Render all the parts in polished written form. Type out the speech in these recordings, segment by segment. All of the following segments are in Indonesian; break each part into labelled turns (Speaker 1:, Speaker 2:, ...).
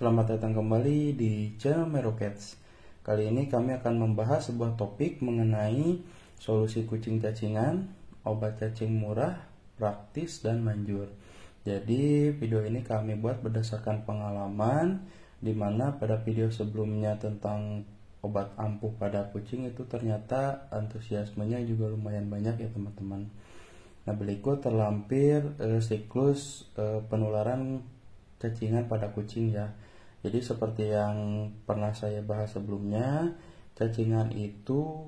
Speaker 1: Selamat datang kembali di channel Merocats. Kali ini kami akan membahas sebuah topik mengenai solusi kucing cacingan, obat cacing murah, praktis, dan manjur. Jadi video ini kami buat berdasarkan pengalaman, di mana pada video sebelumnya tentang obat ampuh pada kucing itu ternyata antusiasmenya juga lumayan banyak ya teman-teman. Nah, berikut terlampir siklus penularan cacingan pada kucing ya. Jadi seperti yang pernah saya bahas sebelumnya, cacingan itu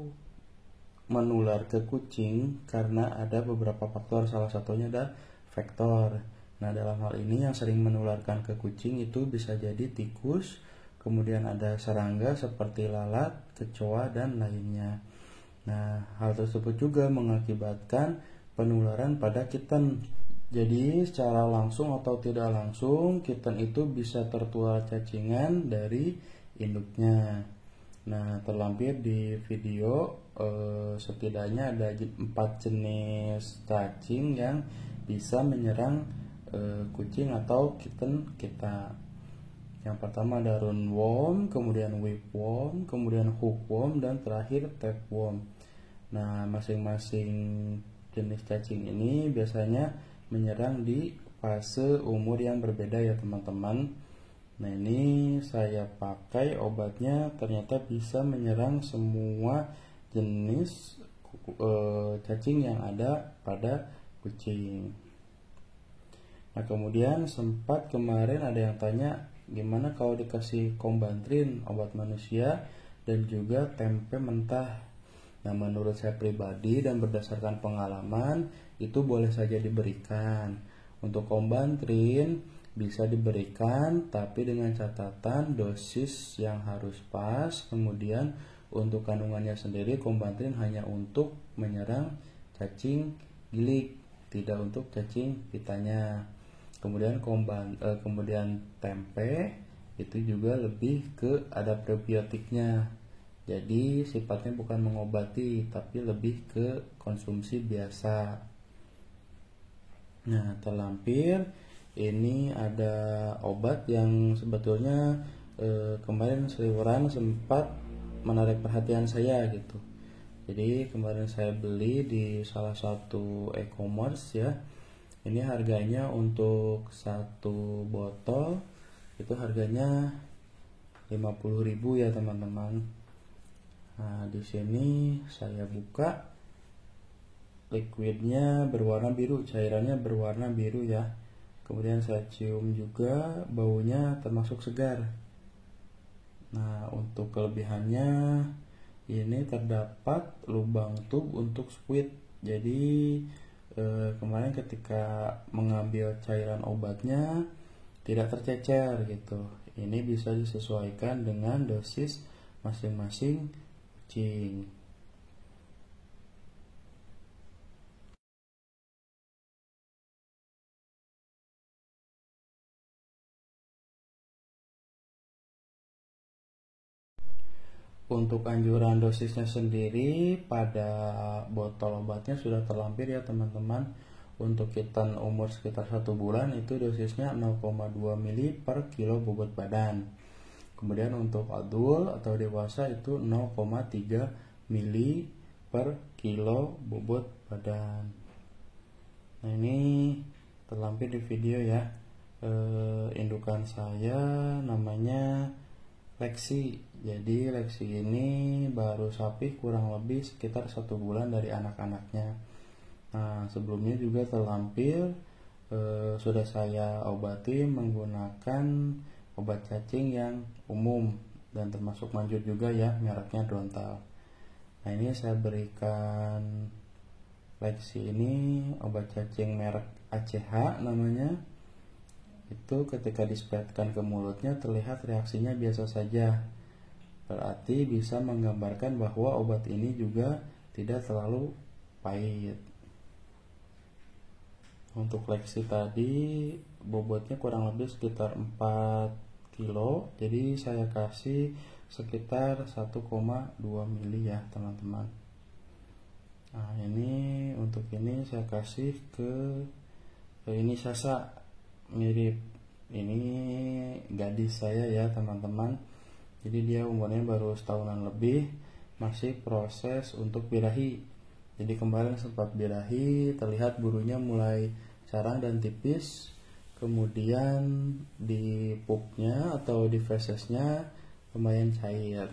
Speaker 1: menular ke kucing karena ada beberapa faktor, salah satunya ada vektor. Nah, dalam hal ini yang sering menularkan ke kucing itu bisa jadi tikus, kemudian ada serangga seperti lalat, kecoa, dan lainnya. Nah, hal tersebut juga mengakibatkan penularan pada kitten. Jadi secara langsung atau tidak langsung kitten itu bisa tertular cacingan dari induknya. Nah, terlampir di video setidaknya ada 4 jenis cacing yang bisa menyerang kucing atau kitten kita. Yang pertama ada roundworm, kemudian whipworm, kemudian hookworm, dan terakhir tapeworm. Nah, masing-masing jenis cacing ini biasanya menyerang di fase umur yang berbeda ya teman-teman. Nah, ini saya pakai obatnya ternyata bisa menyerang semua jenis cacing yang ada pada kucing. Nah, kemudian sempat kemarin ada yang tanya gimana kalau dikasih Combantrin, obat manusia, dan juga tempe mentah. Nah, menurut saya pribadi dan berdasarkan pengalaman itu boleh saja diberikan. Untuk Combantrin bisa diberikan tapi dengan catatan dosis yang harus pas. Kemudian untuk kandungannya sendiri Combantrin hanya untuk menyerang cacing gilik, tidak untuk cacing pitanya. Kemudian kemudian tempe itu juga lebih ke ada probiotiknya. Jadi sifatnya bukan mengobati tapi lebih ke konsumsi biasa. Nah, terlampir ini ada obat yang sebetulnya kemarin seliweran sempat menarik perhatian saya gitu. Jadi kemarin saya beli di salah satu e-commerce ya. Ini harganya untuk satu botol itu harganya 50.000 ya teman-teman. Nah, di sini saya buka, liquidnya berwarna biru, cairannya berwarna biru ya. Kemudian saya cium juga, baunya termasuk segar. Nah, untuk kelebihannya ini terdapat lubang tub untuk squid. Jadi kemarin ketika mengambil cairan obatnya tidak tercecer gitu. Ini bisa disesuaikan dengan dosis masing-masing kucing. Untuk anjuran dosisnya sendiri pada botol obatnya sudah terlampir ya teman-teman. Untuk kitten umur sekitar 1 bulan itu dosisnya 0,2 ml per kilo bobot badan. Kemudian untuk adult atau dewasa itu 0,3 ml per kilo bobot badan. Nah, ini terlampir di video ya. Indukan saya namanya Lexi. Jadi Lexi ini baru sapi kurang lebih sekitar 1 bulan dari anak-anaknya. Nah, sebelumnya juga terlampir sudah saya obati menggunakan obat cacing yang umum dan termasuk manjur juga ya, mereknya Dontal. Nah, ini saya berikan Lexi ini obat cacing merek ACH namanya. Itu ketika dispretkan ke mulutnya terlihat reaksinya biasa saja. Berarti bisa menggambarkan bahwa obat ini juga tidak terlalu pahit. Untuk Lexi tadi bobotnya kurang lebih sekitar 4 kilo. Jadi saya kasih sekitar 1,2 mili ya teman-teman. Nah, ini untuk ini saya kasih ke ini Sasa, mirip Ini gadis saya ya teman-teman. Jadi dia umurnya baru setahunan lebih, masih proses untuk birahi. Jadi kemarin sempat birahi, terlihat burunya mulai sarang dan tipis. Kemudian di pupnya atau di fesesnya lumayan cair.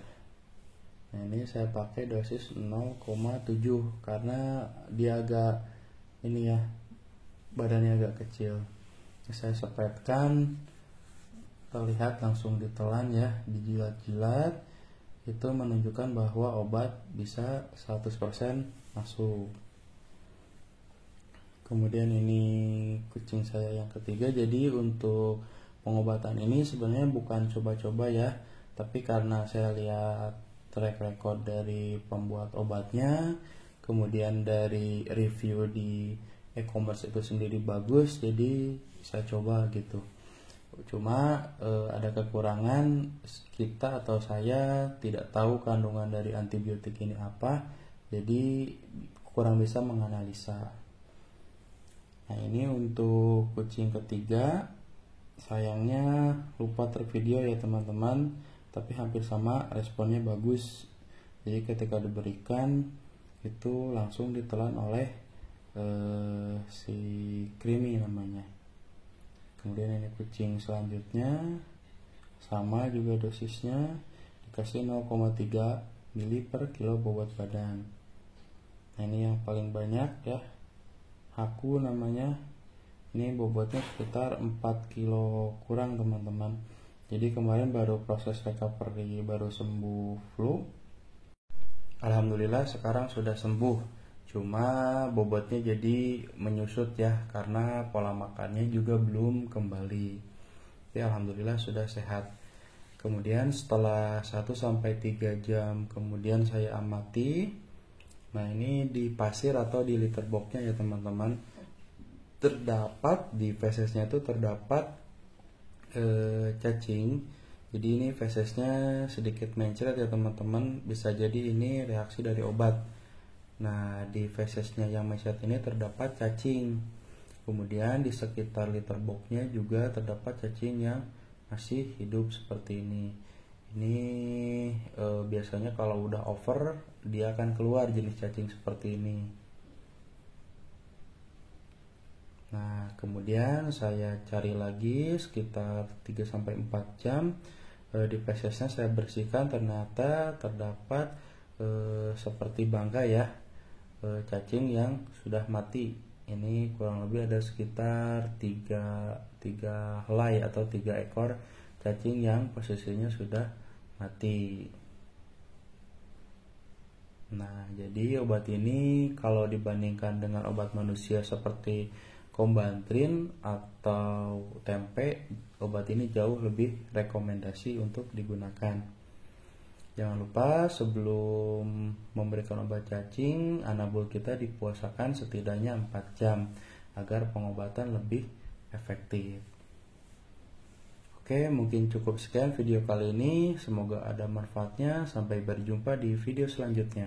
Speaker 1: Nah ini saya pakai dosis 0,7 karena dia agak ini ya, badannya agak kecil. Saya sepetkan, terlihat langsung ditelan ya, dijilat-jilat, itu menunjukkan bahwa obat bisa 100% masuk. Kemudian ini kucing saya yang ketiga. Jadi untuk pengobatan ini sebenarnya bukan coba-coba ya, tapi karena saya lihat track record dari pembuat obatnya, kemudian dari review di e-commerce itu sendiri bagus, jadi saya coba gitu. Cuma ada kekurangan, kita atau saya tidak tahu kandungan dari antibiotik ini apa, jadi kurang bisa menganalisa. Nah ini untuk kucing ketiga, sayangnya lupa tervideo ya teman-teman, tapi hampir sama, responnya bagus. Jadi ketika diberikan itu langsung ditelan oleh si Creamy namanya. Kemudian ini kucing selanjutnya, sama juga dosisnya, dikasih 0,3 mili per kilo bobot badan. Nah ini yang paling banyak ya, Haku namanya. Ini bobotnya sekitar 4 kilo kurang teman-teman. Jadi kemarin baru proses recovery, baru sembuh flu. Alhamdulillah sekarang sudah sembuh. Cuma bobotnya jadi menyusut ya, karena pola makannya juga belum kembali. Tapi alhamdulillah sudah sehat. Kemudian setelah 1-3 jam kemudian saya amati. Nah ini di pasir atau di litter boxnya ya teman-teman, terdapat di fesesnya itu terdapat cacing. Jadi ini fesesnya sedikit mencret ya teman-teman, bisa jadi ini reaksi dari obat. Nah di fesesnya yang mencret ini terdapat cacing. Kemudian di sekitar litter boxnya juga terdapat cacing yang masih hidup seperti ini. Ini biasanya kalau udah over dia akan keluar jenis cacing seperti ini. Nah kemudian saya cari lagi sekitar 3-4 jam, di fesesnya saya bersihkan, ternyata terdapat seperti bangkai ya, cacing yang sudah mati. Ini kurang lebih ada sekitar 3 helai atau 3 ekor cacing yang posisinya sudah mati. Nah jadi obat ini kalau dibandingkan dengan obat manusia seperti Combantrin atau tempe, obat ini jauh lebih rekomendasi untuk digunakan. Jangan lupa sebelum memberikan obat cacing, anabol kita dipuasakan setidaknya 4 jam agar pengobatan lebih efektif. Oke, mungkin cukup sekian video kali ini. Semoga ada manfaatnya. Sampai berjumpa di video selanjutnya.